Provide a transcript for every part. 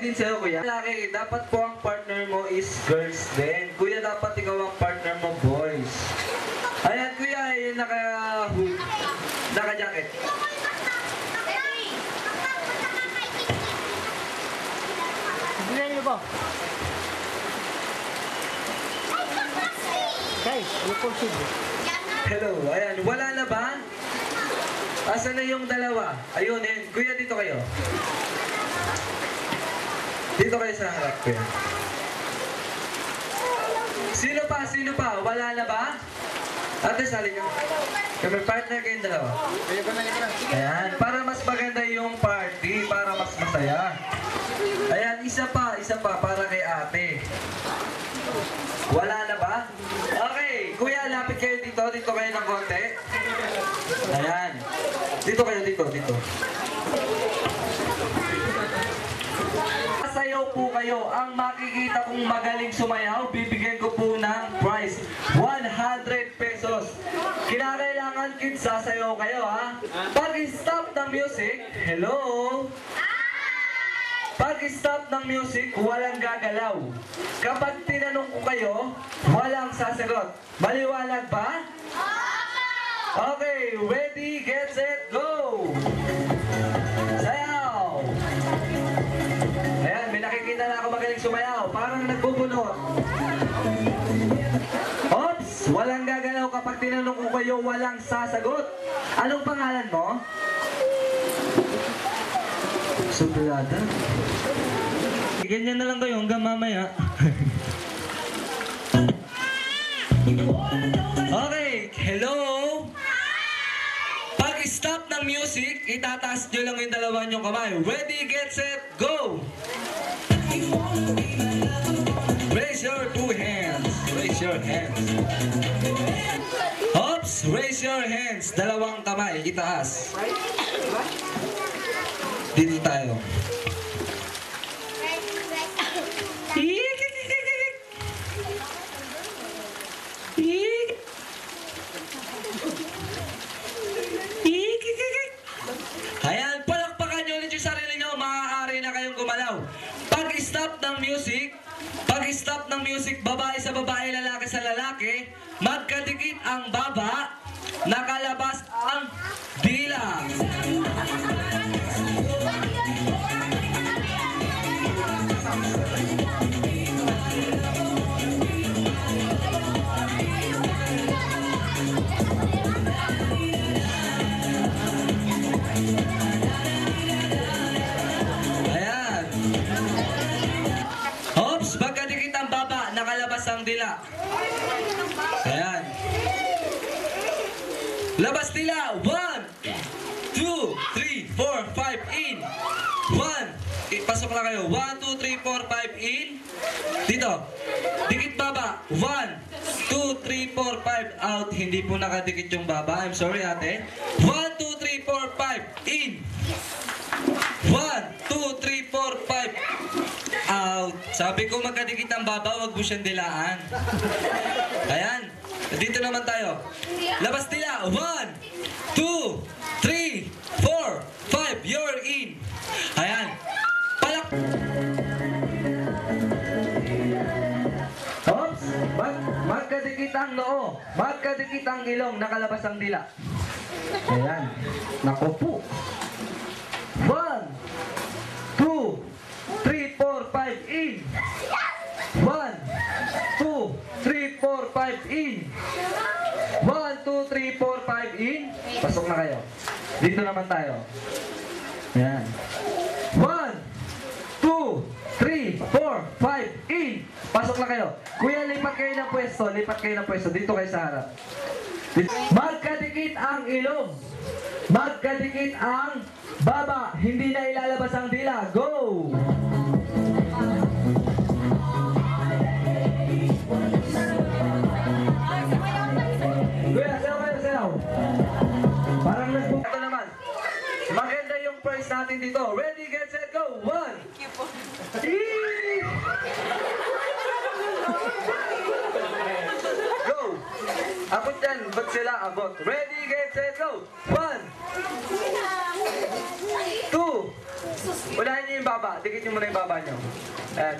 din sa'yo, kuya. Laki, dapat po ang partner mo is girls din. Kuya, dapat ikaw ang partner mo, boys. Ayan, kuya, yung naka-hood. Naka-jacket. Bilan niyo po. Guys, ano po siya? Hello, ayan, wala na ba? Asan na yung dalawa? Ayun, ayun. Kuya, dito kayo. Dito kayo sa harap, kuya. Sino pa? Sino pa? Wala na ba? Ate, sali ka. Kami partner kayong dalawa. Ayan, para mas maganda yung party, para mas masaya. Ayan, isa pa, para kay ate. Wala na ba? Okay, kuya, lapit kayo dito. Dito kayo ng konti. Ayan. Dito kayo, dito. Sayaw po kayo. Ang makikita kong magaling sumayaw, bibigyan ko po ng prize. 100 pesos. Kinakailangan kids, sasayaw kayo ha. Pag-stop ng music, hello? Pag-stop ng music, walang gagalaw. Kapag tinanong ko kayo, walang sasagot. Maliwanag ba? Okay, ready, get, set, go! Sayaw! Ayan, may nakikita na ako magaling sumayaw. Parang nagbubunot. Oops! Walang gagalaw kapag tinanong ko kayo, walang sasagot. Anong pangalan mo? Suplada. Ganyan na lang kayo hanggang mamaya. Okay, hello? Pag-stop ng music, itataas nyo lang yung dalawa nyong kamay. Ready, get, set, go! Raise your two hands. Raise your hands. Oops, raise your hands. Dalawang kamay, itaas. Dito tayo. Ayan, palakpakan nyo ulit yung sarili nyo, maaari na kayong gumalaw. Pag-stop ng music, babae sa babae, lalaki sa lalaki, magkadikit ang baba, nakalabas ang dila. Ayan. Oops, magkadikit ang baba, nakalabas ang dila. Ayan. Labas dila. 1, 2, 3, 4, 5, in. 1. Pasok na kayo. 1, 2, 3, 4, 5, in. Dito. Dikit baba. 1, 2, 3, 4, 5, out. Hindi po nakadikit yung baba. I'm sorry, ate. 1, 2, 3, 4, 5, in. 1, 2, 3, 4, 5, out. Sabi ko magkadikit ang baba, wag mo siyang dilaan. Ayan. Dito naman tayo. Labas nila. 1, 2, 3, 4, 5. You're in. Ayan. Palak. Oops. Magkadikit ang noo. Magkadikit ang ilong. Nakalabas ang dila. Ayan. Naku po. 1, 2, 3, 4, 5, in. 1, 2, 3, 4, 5, in. 1, 2, 3, 4, 5, in. Pasok na kayo. Dito naman tayo. Ayan. 1, 2, 3, 4, 5, in. Pasok na kayo. Kuya, lipat kayo ng pwesto. Lipat kayo ng pwesto. Dito kayo sa harap. Magkadikit ang ilong. Magkadikit ang baba. Hindi na ilalabas ang dila. Go! Kuya, sayaw kayo, sayaw. Parang nagbuka naman. Maganda yung prize natin dito. Ready, get, set, go. 1. Go! Abot yan. Ba't sila abot? Ready, get, set, go. 1. 2. Wala Unahin niyo yung baba. Dikit niyo muna yung baba niyo.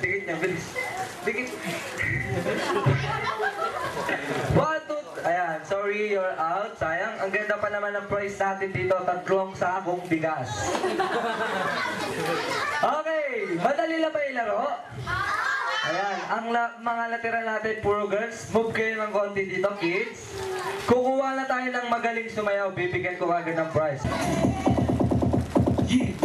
Dikit niyo. Bilis. Dikit. 1, 2, ayan. Sorry, you're out. Sayang. Ang ganda pa naman ng price natin dito. 3 sakong bigas. Okay. Madali lang ba yung laro? Ayan. Ang mga natira natin, puro girls. Move kayo ng konti dito, kids. Kukuha na tayo ng magaling sumayaw. Bibigyan ko agad ng prize. Yeah.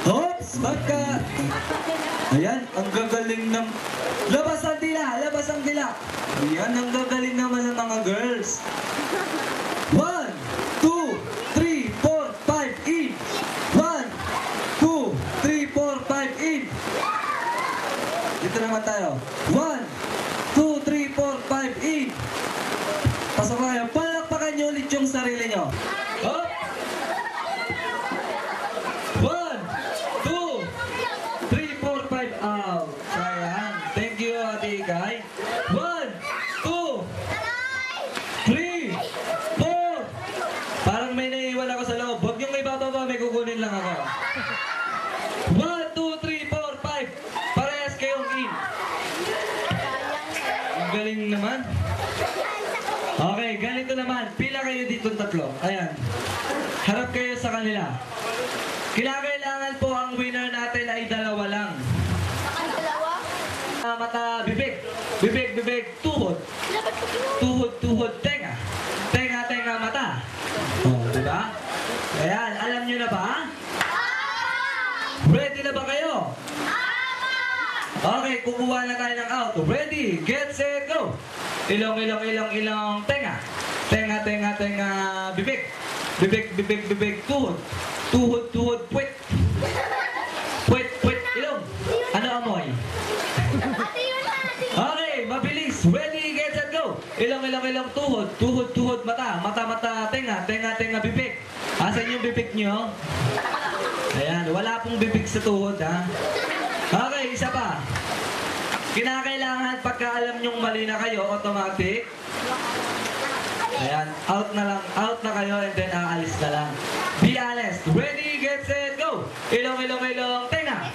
Oops! Magka... Ayan, ang gagaling ng... Labas ang dila! Labas ang dila! Ayan, ang gagaling naman ng mga girls. 1, 2, 3, 4, 5, in! 1, 2, 3, 4, 5, in! Dito naman tayo. 1, 2, 3, 4, 5, in! Pasok kayo. Palakpakan nyo ulit yung sarili nyo. Up! 1, 2, 3, 4, 5, out. Sayang. Thank you, Ate Ikay. 1, 2, 3, 4. Parang may naiiwan ako sa loob. Huwag niyong ibababa, may kukunin lang ako. 1, 2, 3, 4, 5. Parehas kayong in. Ang galing naman. Okay, ganito naman. Pila kayo dito tatlo. Ayan. Harap kayo sa kanila. Kailangan po ang winner natin ay 2 lang. Mata, bibig. Bibig, bibig, tuhod. Tuhod, tuhod, tenga. Tenga, tenga, mata. Oh, diba? Ayan, alam nyo na ba? Ready na ba kayo? Okay, kukuha na tayo ng out. Ready, get, set, go. Ilong, ilong, ilong, ilong, tenga. Tenga, tenga, tenga, bibig. Bibig, bibig, bibig, tuhod. Tuhod, tuhod, puwit. Puwit, puwit, ilong. Ano amoy? Okay, mabilis. Ready, get, set, go. Ilong, ilong, ilong, tuhod. Tuhod, tuhod, mata. Mata, mata, tenga. Tenga, tenga, bibig. Asan yung bibig nyo? Ayan, wala pong bibig sa tuhod, ha? Okay, isa pa. Kinakailangan pagka alam nyong mali na kayo, automatic. Ayan, out na kayo and then aalis na lang. Be honest. Ready, get, set, go! Ilong, ilong, ilong, tenga!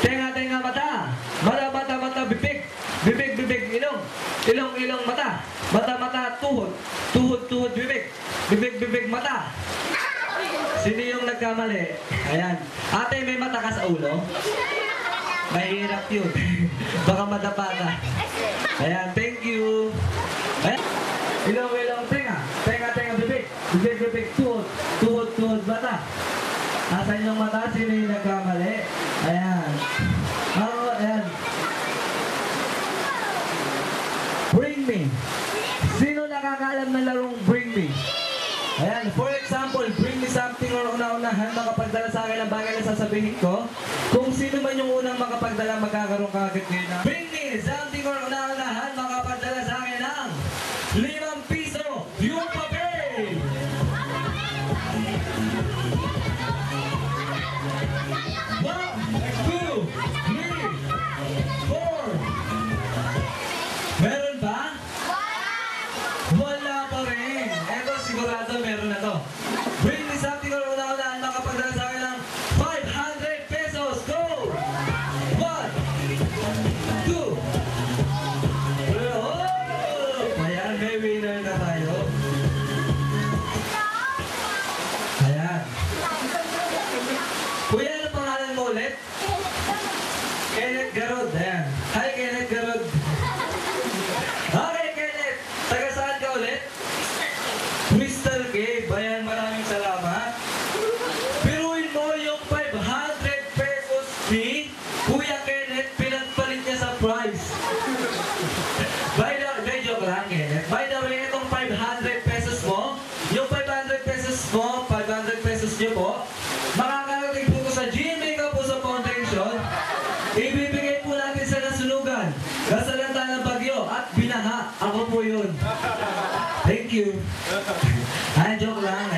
Tenga, tenga, mata! Mata, mata, mata, bibig! Bibig, bibig, ilong! Ilong, ilong, mata! Mata, mata, tuhod! Tuhod, tuhod, bibig! Bibig, bibig, mata! Sino yung nagkamali? Ayan. Ate, may mata ka sa ulo? Mahirap yun. Baka madapa ka. Ayan, thank you. Ayan. Ilong, ilong, tenga. Tenga, tenga, bibig. Bibig, bibig, tuhod. Tuhod, tuhod, mata. Asan yung mata? Sino yung nagkamali? Ayan. Oh, ayan. Bring me. Sino nakakaalam ng larong bring me? Ayan, for example, bring me something or una-unahan, makapagdala sa akin ang bagay na sasabihin ko. Kung sino man yung unang makapagdala, magkakaroon ka agad ngayon na bring me something or una-unahan, makapagdala sa akin ng 5 piso yung papel! 1, 2, 3, 4. Meron ba? Wala pa rin. Eto, sigurado meron na to. Bring me something or una-unahan, makapagdala sa akin ng 500 pesos. Go! 1, 2. Oh! Ayan, may winner na tayo. Ayan. Kuya, ano pangalan mo ulit? Kenneth Garod. Ayan. Hi, Kenneth Garod. Okay, Kenneth. Taga saan ka ulit? Crystal Cave. Ayan, maraming salamat. Piruin mo yung 500 pesos ni Kuya Kenneth, pinagpalit niya sa price. By the way, joke lang, Kenneth. By the way, itong 500 pesos mo, yung 500 pesos mo, 500 pesos niyo po, makakarating po ko sa GMA Kapuso Foundation. Ibibigay po natin sa nasunugan, nasalanta ng bagyo at binaha. Ako po yun. Thank you. Ay, joke lang.